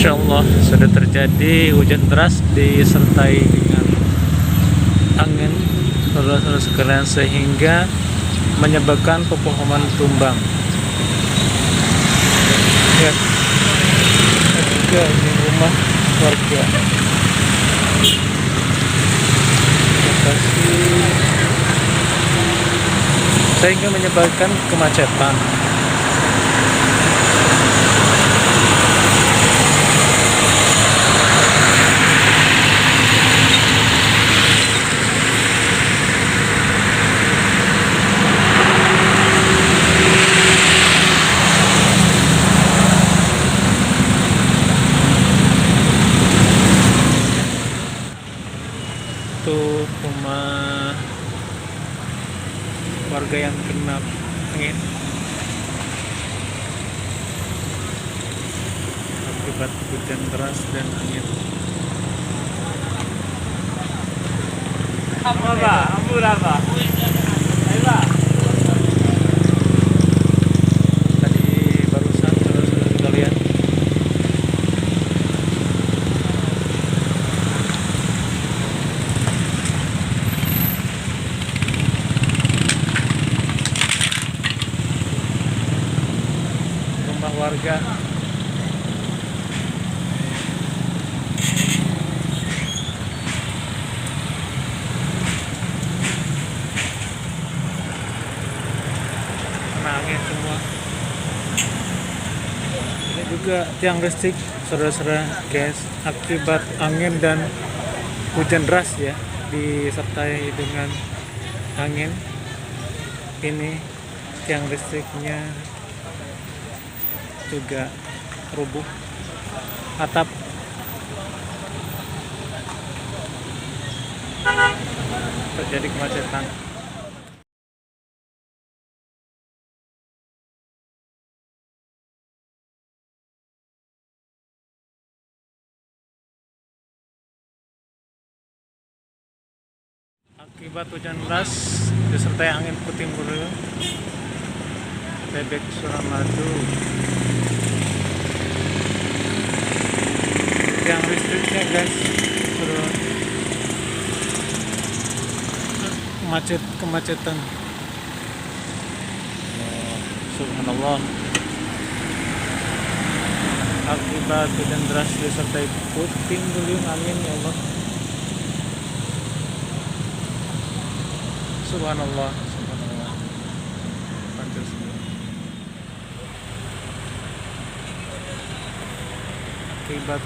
Masya Allah, sudah terjadi hujan deras disertai dengan angin saudara-saudara sekalian, sehingga menyebabkan pepohonan tumbang. Lihat, juga ini rumah warga. Lokasi sehingga menyebabkan kemacetan. Itu rumah warga yang kena angin akibat hujan deras dan angin. Tadi barusan saudara-saudara sekalian, rumah warga kena angin semua. Ini juga tiang listrik saudara-saudara guys, akibat angin dan hujan deras ya, disertai dengan angin. Ini tiang listriknya juga rubuh, atap terjadi kemacetan. Akibat hujan deras disertai angin puting beliung, Bebek Suramadu. Yang listriknya guys, terus kemacetan. Subhanallah, akibat hujan deras disertai puting beliung angin, ya Allah. Subhanallah, subhanallah. Akibat